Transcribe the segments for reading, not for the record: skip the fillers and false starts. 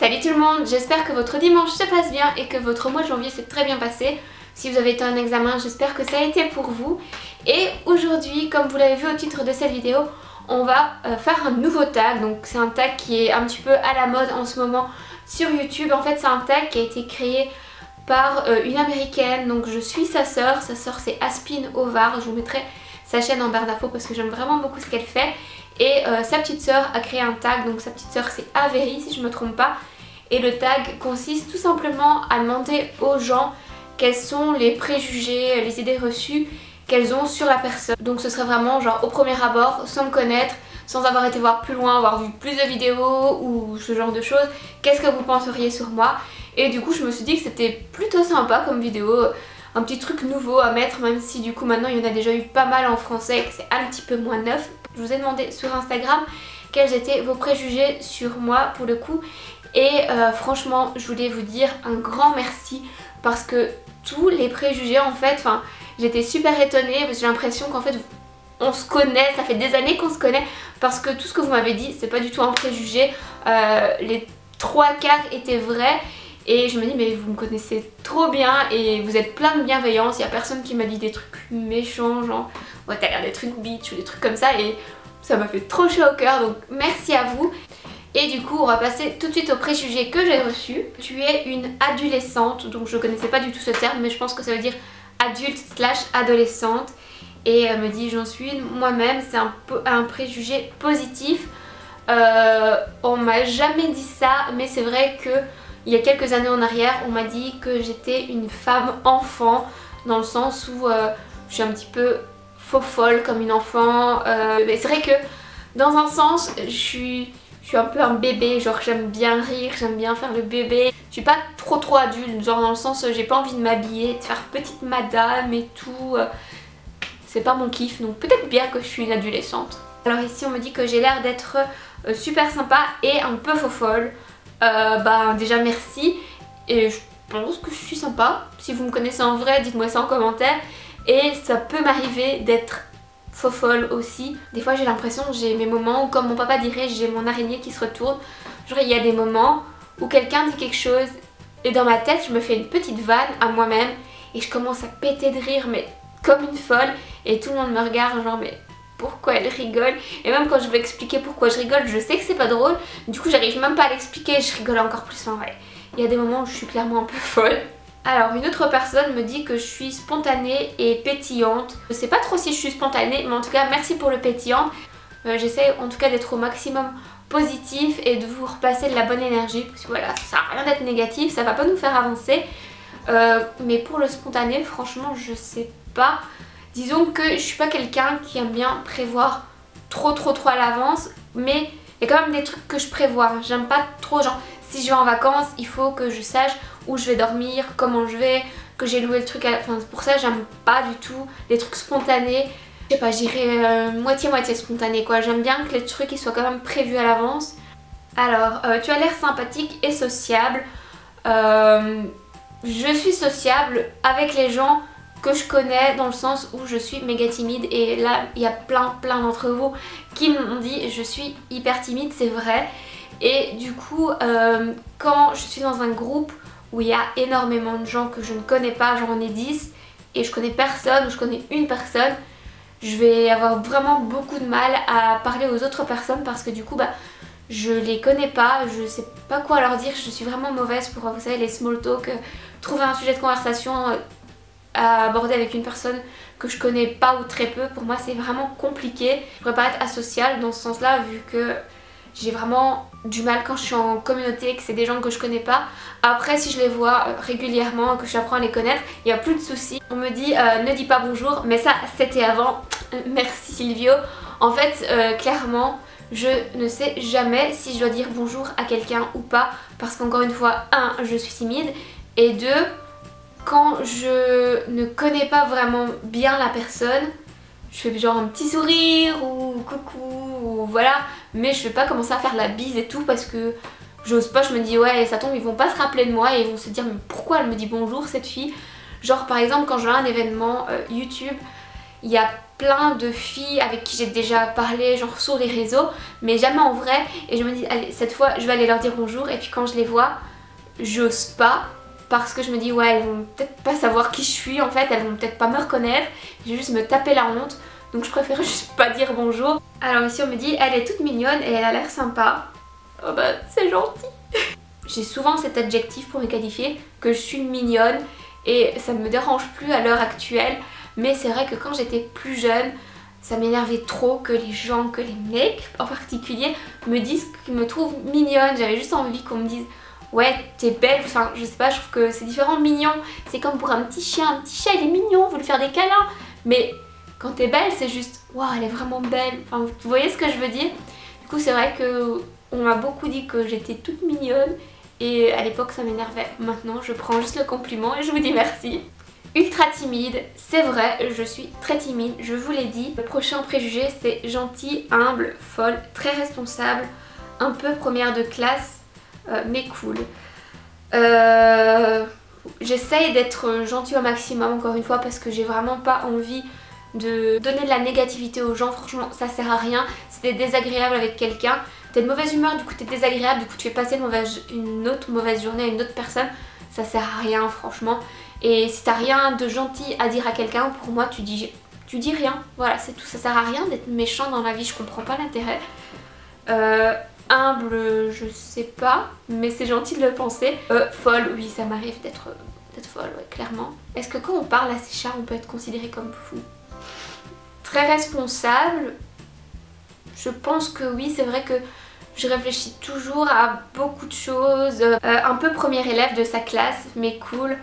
Salut tout le monde, j'espère que votre dimanche se passe bien et que votre mois de janvier s'est très bien passé. Si vous avez été en examen, j'espère que ça a été pour vous. Et aujourd'hui, comme vous l'avez vu au titre de cette vidéo, on va faire un nouveau tag. Donc c'est un tag qui est un petit peu à la mode en ce moment sur YouTube. En fait c'est un tag qui a été créé par une américaine. Donc je suis sa sœur c'est Aspin Ovar. Je vous mettrai sa chaîne en barre d'infos parce que j'aime vraiment beaucoup ce qu'elle fait. Et sa petite sœur a créé un tag, donc sa petite sœur c'est Avery si je me trompe pas. Et le tag consiste tout simplement à demander aux gens quels sont les préjugés, les idées reçues qu'elles ont sur la personne. Donc ce serait vraiment genre au premier abord, sans me connaître, sans avoir été voir plus loin, avoir vu plus de vidéos ou ce genre de choses. Qu'est-ce que vous penseriez sur moi? Et du coup je me suis dit que c'était plutôt sympa comme vidéo, un petit truc nouveau à mettre, même si du coup maintenant il y en a déjà eu pas mal en français et que c'est un petit peu moins neuf. Je vous ai demandé sur Instagram quels étaient vos préjugés sur moi pour le coup. Et franchement je voulais vous dire un grand merci parce que tous les préjugés en fait, enfin j'étais super étonnée parce que j'ai l'impression qu'en fait on se connaît, ça fait des années qu'on se connaît parce que tout ce que vous m'avez dit c'est pas du tout un préjugé, les 3/4 étaient vrais. Et je me dis mais vous me connaissez trop bien et vous êtes plein de bienveillance, il y a personne qui m'a dit des trucs méchants genre ouais t'as l'air des trucs bitch ou des trucs comme ça et ça m'a fait trop chaud au cœur, donc merci à vous. Et du coup on va passer tout de suite aux préjugés que j'ai reçus. Tu es une adolescente, donc je connaissais pas du tout ce terme mais je pense que ça veut dire adulte / adolescente. Et elle me dit j'en suis une moi-même, c'est un préjugé positif. On m'a jamais dit ça mais c'est vrai que il y a quelques années en arrière on m'a dit que j'étais une femme enfant dans le sens où je suis un petit peu faux folle comme une enfant. Mais c'est vrai que dans un sens je suis un peu un bébé, genre j'aime bien rire, j'aime bien faire le bébé. Je suis pas trop adulte, genre dans le sens j'ai pas envie de m'habiller, de faire petite madame et tout. C'est pas mon kiff, donc peut-être bien que je suis une adolescente. Alors ici on me dit que j'ai l'air d'être super sympa et un peu faux folle. Bah déjà merci et je pense que je suis sympa. Si vous me connaissez en vrai dites-moi ça en commentaire. Et ça peut m'arriver d'être faux folle aussi. Des fois j'ai l'impression que j'ai mes moments où comme mon papa dirait j'ai mon araignée qui se retourne. Genre il y a des moments où quelqu'un dit quelque chose et dans ma tête je me fais une petite vanne à moi-même et je commence à péter de rire mais comme une folle et tout le monde me regarde genre mais pourquoi elle rigole, et même quand je veux expliquer pourquoi je rigole je sais que c'est pas drôle, du coup j'arrive même pas à l'expliquer et je rigole encore plus. Enfin ouais, il y a des moments où je suis clairement un peu folle. Alors une autre personne me dit que je suis spontanée et pétillante. Je sais pas trop si je suis spontanée mais en tout cas merci pour le pétillant. J'essaie en tout cas d'être au maximum positif et de vous repasser de la bonne énergie parce que voilà ça sert à rien d'être négatif, ça va pas nous faire avancer. Mais pour le spontané franchement je sais pas. Disons que je suis pas quelqu'un qui aime bien prévoir trop à l'avance, mais il y a quand même des trucs que je prévois. J'aime pas trop genre si je vais en vacances il faut que je sache où je vais dormir, comment je vais, que j'ai loué le truc enfin pour ça j'aime pas du tout les trucs spontanés. Je sais pas, j'irai moitié spontané quoi. J'aime bien que les trucs ils soient quand même prévus à l'avance. Alors tu as l'air sympathique et sociable. Je suis sociable avec les gens que je connais dans le sens où je suis méga timide et là il y a plein d'entre vous qui m'ont dit je suis hyper timide, c'est vrai. Et du coup quand je suis dans un groupe où il y a énormément de gens que je ne connais pas, genre on est 10 et je connais personne ou je connais une personne, je vais avoir vraiment beaucoup de mal à parler aux autres personnes parce que du coup bah je les connais pas, je sais pas quoi leur dire, je suis vraiment mauvaise pour vous savez les small talk, trouver un sujet de conversation à aborder avec une personne que je connais pas ou très peu. Pour moi c'est vraiment compliqué. Je pourrais pas être asociale dans ce sens là vu que j'ai vraiment du mal quand je suis en communauté, que c'est des gens que je connais pas. Après si je les vois régulièrement, que j'apprends à les connaître, il n'y a plus de soucis. On me dit ne dis pas bonjour, mais ça c'était avant. Merci Silvio. En fait clairement je ne sais jamais si je dois dire bonjour à quelqu'un ou pas parce qu'encore une fois, 1 je suis timide et 2 quand je ne connais pas vraiment bien la personne, je fais genre un petit sourire ou coucou ou voilà, mais je vais pas commencer à faire la bise et tout parce que j'ose pas, je me dis ouais ça tombe ils vont pas se rappeler de moi et ils vont se dire mais pourquoi elle me dit bonjour cette fille. Genre par exemple quand je vais à un événement YouTube il y a plein de filles avec qui j'ai déjà parlé, genre sur les réseaux, mais jamais en vrai. Et je me dis, allez, cette fois, je vais aller leur dire bonjour. Et puis quand je les vois, j'ose pas. Parce que je me dis, ouais, elles vont peut-être pas savoir qui je suis en fait, elles vont peut-être pas me reconnaître. Je vais juste me taper la honte. Donc je préfère juste pas dire bonjour. Alors ici on me dit, elle est toute mignonne et elle a l'air sympa. Oh bah, c'est gentil. J'ai souvent cet adjectif pour me qualifier, que je suis mignonne. Et ça ne me dérange plus à l'heure actuelle. Mais c'est vrai que quand j'étais plus jeune, ça m'énervait trop que les gens, que les mecs en particulier, me disent qu'ils me trouvent mignonne. J'avais juste envie qu'on me dise ouais t'es belle, enfin je sais pas, je trouve que c'est différent, mignon. C'est comme pour un petit chat il est mignon, vous lui faire des câlins. Mais quand t'es belle c'est juste waouh elle est vraiment belle, enfin vous voyez ce que je veux dire. Du coup c'est vrai que on m'a beaucoup dit que j'étais toute mignonne et à l'époque ça m'énervait. Maintenant je prends juste le compliment et je vous dis merci. Ultra timide, c'est vrai, je suis très timide, je vous l'ai dit. Le prochain préjugé c'est gentil, humble, folle, très responsable, un peu première de classe, mais cool. J'essaye d'être gentille au maximum encore une fois parce que j'ai vraiment pas envie de donner de la négativité aux gens, franchement ça sert à rien. Si t'es désagréable avec quelqu'un, t'es de mauvaise humeur, du coup t'es désagréable, du coup tu fais passer une autre mauvaise journée à une autre personne, ça sert à rien franchement. Et si t'as rien de gentil à dire à quelqu'un, pour moi tu dis rien, voilà c'est tout, ça sert à rien d'être méchant dans la vie, je comprends pas l'intérêt. Humble, je sais pas, mais c'est gentil de le penser. Folle, oui ça m'arrive d'être folle, ouais, clairement. Est-ce que quand on parle à ses chats on peut être considéré comme fou? Très responsable, je pense que oui, c'est vrai que je réfléchis toujours à beaucoup de choses. Un peu premier élève de sa classe, mais cool.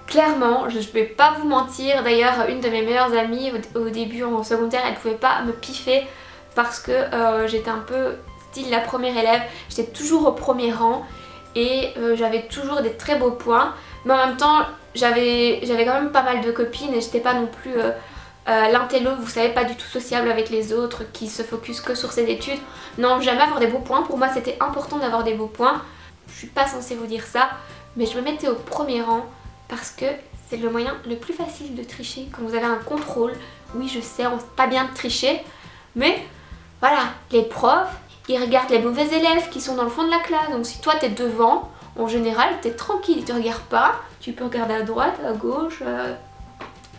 Clairement, je vais pas vous mentir, d'ailleurs une de mes meilleures amies au début en secondaire, elle pouvait pas me piffer parce que j'étais un peu style la première élève, j'étais toujours au premier rang et j'avais toujours des très beaux points, mais en même temps j'avais quand même pas mal de copines et j'étais pas non plus l'intello, vous savez, pas du tout sociable avec les autres, qui se focus que sur ses études. Non, jamais avoir des beaux points, pour moi c'était important d'avoir des beaux points. Je suis pas censée vous dire ça, mais je me mettais au premier rang parce que c'est le moyen le plus facile de tricher quand vous avez un contrôle. Oui je sais, on sait pas bien de tricher, mais voilà, les profs ils regardent les mauvais élèves qui sont dans le fond de la classe, donc si toi t'es devant, en général t'es tranquille, ils te regardent pas, tu peux regarder à droite, à gauche,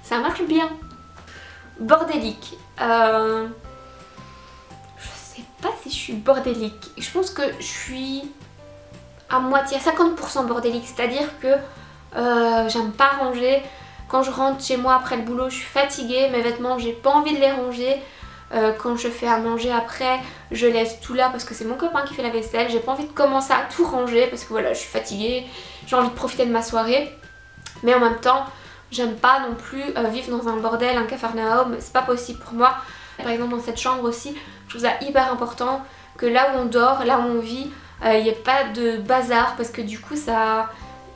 ça marche bien. Bordélique, je sais pas si je suis bordélique, je pense que je suis à moitié, à 50% bordélique, c'est-à-dire que j'aime pas ranger. Quand je rentre chez moi après le boulot je suis fatiguée, mes vêtements j'ai pas envie de les ranger. Quand je fais à manger après je laisse tout là parce que c'est mon copain qui fait la vaisselle. J'ai pas envie de commencer à tout ranger parce que voilà je suis fatiguée, j'ai envie de profiter de ma soirée. Mais en même temps j'aime pas non plus vivre dans un bordel, un capharnaüm, c'est pas possible pour moi. Par exemple dans cette chambre aussi, je trouve ça hyper important que là où on dort, là où on vit, il n'y ait pas de bazar parce que du coup ça...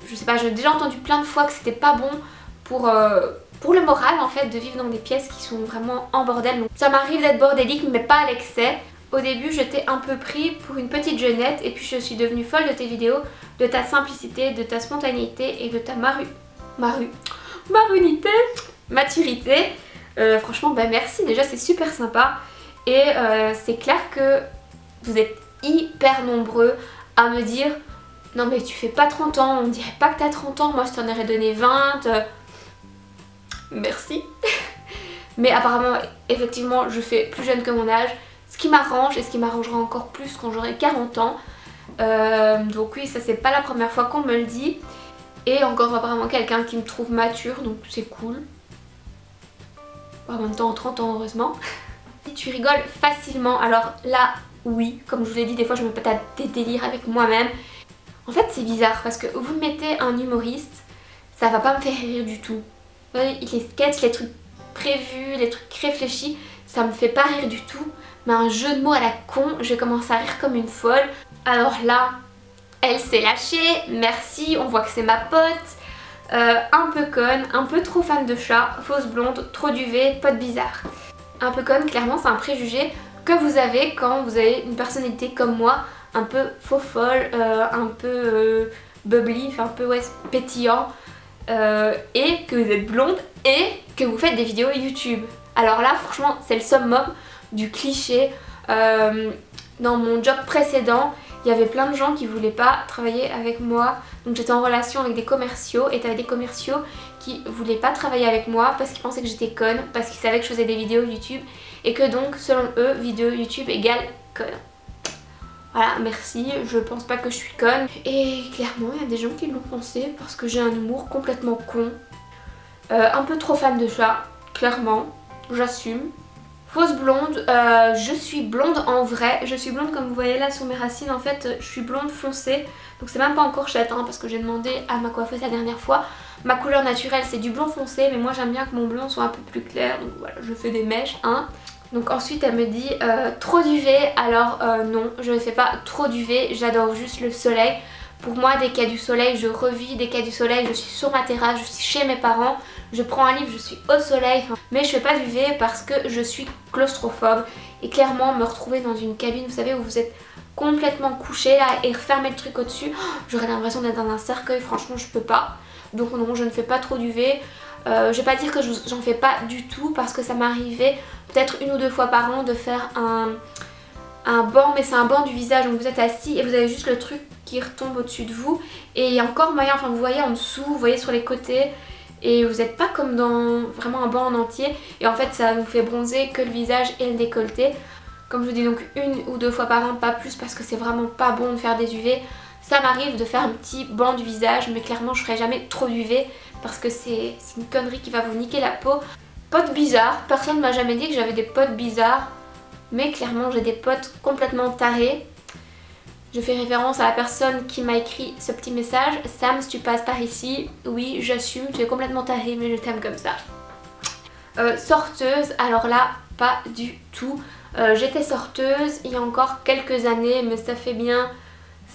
Je sais pas, j'ai déjà entendu plein de fois que c'était pas bon pour le moral en fait de vivre dans des pièces qui sont vraiment en bordel. Donc ça m'arrive d'être bordélique mais pas à l'excès. Au début j'étais un peu pris pour une petite jeunette et puis je suis devenue folle de tes vidéos, de ta simplicité, de ta spontanéité et de ta maturité. Franchement bah merci, déjà c'est super sympa et c'est clair que vous êtes hyper nombreux à me dire non mais tu fais pas 30 ans, on dirait pas que t'as 30 ans, moi je t'en aurais donné 20. Merci. Mais apparemment, effectivement, je fais plus jeune que mon âge, ce qui m'arrange et ce qui m'arrangera encore plus quand j'aurai 40 ans. Donc oui, ça c'est pas la première fois qu'on me le dit. Et encore apparemment quelqu'un qui me trouve mature, donc c'est cool. En même temps, 30 ans heureusement. Si tu rigoles facilement, alors là, oui, comme je vous l'ai dit, des fois je me pète à des délires avec moi-même. En fait c'est bizarre parce que vous mettez un humoriste, ça va pas me faire rire du tout. Les sketchs, les trucs prévus, les trucs réfléchis, ça me fait pas rire du tout. Mais un jeu de mots à la con, je vais commencer à rire comme une folle. Alors là, elle s'est lâchée, merci, on voit que c'est ma pote. Un peu conne, un peu trop fan de chat, fausse blonde, trop duvet, pote bizarre. Un peu conne, clairement c'est un préjugé que vous avez quand vous avez une personnalité comme moi, un peu faux folle, un peu bubbly, enfin un peu ouais, pétillant, et que vous êtes blonde et que vous faites des vidéos YouTube. Alors là franchement c'est le summum du cliché. Dans mon job précédent, il y avait plein de gens qui voulaient pas travailler avec moi. Donc j'étais en relation avec des commerciaux et t'avais des commerciaux qui voulaient pas travailler avec moi parce qu'ils pensaient que j'étais conne, parce qu'ils savaient que je faisais des vidéos YouTube et que donc selon eux, vidéo YouTube égale conne. Voilà, merci, je pense pas que je suis conne. Et clairement, il y a des gens qui l'ont pensé parce que j'ai un humour complètement con. Un peu trop fan de chat, clairement, j'assume. Fausse blonde, je suis blonde en vrai, je suis blonde comme vous voyez là sur mes racines, en fait je suis blonde foncée, donc c'est même pas encore châtain parce que j'ai demandé à ma coiffeuse la dernière fois. Ma couleur naturelle c'est du blond foncé, mais moi j'aime bien que mon blond soit un peu plus clair, donc voilà, je fais des mèches, hein. Donc ensuite elle me dit trop d'UV, alors non, je ne fais pas trop d'UV, j'adore juste le soleil. Pour moi dès qu'il y a du soleil je revis, dès qu'il y a du soleil je suis sur ma terrasse, je suis chez mes parents, je prends un livre, je suis au soleil, mais je fais pas d'UV parce que je suis claustrophobe. Et clairement me retrouver dans une cabine, vous savez, où vous êtes complètement couché là et refermer le truc au-dessus, j'aurais l'impression d'être dans un cercueil, franchement je peux pas. Donc non, je ne fais pas trop d'UV. Je vais pas dire que j'en fais pas du tout parce que ça m'arrivait peut-être 1 ou 2 fois par an de faire un banc, mais c'est un banc du visage, donc vous êtes assis et vous avez juste le truc qui retombe au-dessus de vous et il y a encore moyen, enfin vous voyez en dessous, vous voyez sur les côtés et vous n'êtes pas comme dans vraiment un banc en entier et en fait ça vous fait bronzer que le visage et le décolleté. Comme je vous dis, donc 1 ou 2 fois par an, pas plus parce que c'est vraiment pas bon de faire des UV. Ça m'arrive de faire un petit banc du visage, mais clairement je ferai jamais trop d'UV parce que c'est une connerie qui va vous niquer la peau. Potes bizarres, personne ne m'a jamais dit que j'avais des potes bizarres, mais clairement j'ai des potes complètement tarés. Je fais référence à la personne qui m'a écrit ce petit message. Sam, si tu passes par ici, oui j'assume, tu es complètement tarée mais je t'aime comme ça. Sorteuse, alors là pas du tout. J'étais sorteuse il y a encore quelques années, mais ça fait bien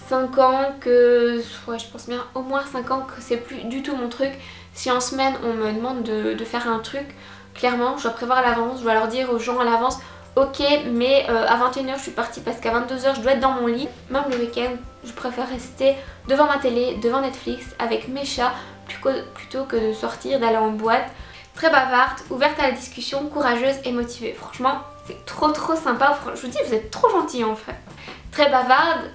5 ans que, ouais, je pense bien au moins 5 ans que c'est plus du tout mon truc. Si en semaine on me demande de faire un truc, clairement je dois prévoir à l'avance, je dois leur dire aux gens à l'avance ok, mais à 21h je suis partie parce qu'à 22h je dois être dans mon lit. Même le week-end je préfère rester devant ma télé, devant Netflix avec mes chats plutôt que de sortir, d'aller en boîte. Très bavarde, ouverte à la discussion, courageuse et motivée. Franchement c'est trop sympa, je vous dis vous êtes trop gentils en fait. Très bavarde,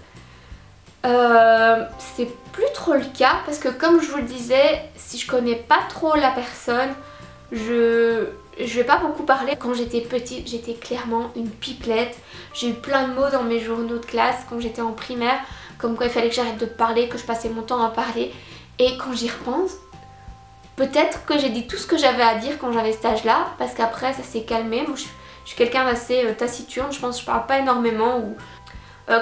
c'est plus trop le cas parce que comme je vous le disais, si je connais pas trop la personne, je vais pas beaucoup parler. Quand j'étais petite, j'étais clairement une pipelette. J'ai eu plein de mots dans mes journaux de classe quand j'étais en primaire, comme quoi il fallait que j'arrête de parler, que je passais mon temps à parler. Et quand j'y repense, peut-être que j'ai dit tout ce que j'avais à dire quand j'avais cet âge-là, parce qu'après ça s'est calmé. Moi je suis quelqu'un d'assez taciturne, je pense que je parle pas énormément.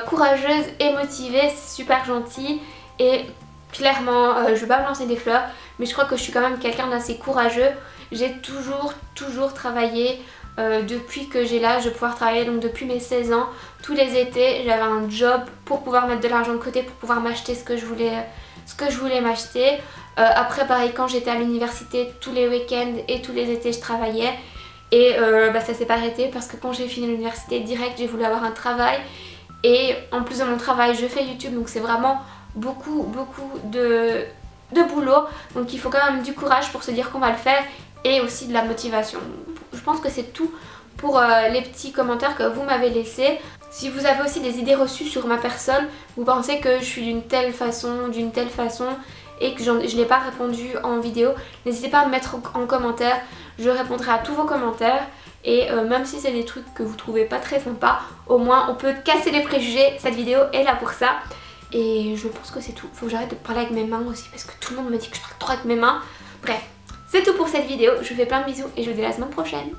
Courageuse et motivée, c'est super gentil et clairement je vais pas me lancer des fleurs, mais je crois que je suis quand même quelqu'un d'assez courageux. J'ai toujours travaillé depuis que j'ai l'âge de pouvoir travailler, donc depuis mes 16 ans, tous les étés j'avais un job pour pouvoir mettre de l'argent de côté, pour pouvoir m'acheter ce que je voulais m'acheter. Après pareil, quand j'étais à l'université, tous les week-ends et tous les étés je travaillais. Et ça s'est pas arrêté parce que quand j'ai fini l'université direct j'ai voulu avoir un travail. Et en plus de mon travail je fais YouTube, donc c'est vraiment beaucoup de boulot. Donc il faut quand même du courage pour se dire qu'on va le faire et aussi de la motivation. Je pense que c'est tout pour les petits commentaires que vous m'avez laissés. Si vous avez aussi des idées reçues sur ma personne, vous pensez que je suis d'une telle façon et que je n'ai pas répondu en vidéo, n'hésitez pas à me mettre en commentaire, je répondrai à tous vos commentaires. Et même si c'est des trucs que vous trouvez pas très sympas, au moins on peut casser les préjugés, cette vidéo est là pour ça. Et je pense que c'est tout, faut que j'arrête de parler avec mes mains aussi parce que tout le monde me dit que je parle trop avec mes mains. Bref, c'est tout pour cette vidéo, je vous fais plein de bisous et je vous dis à la semaine prochaine.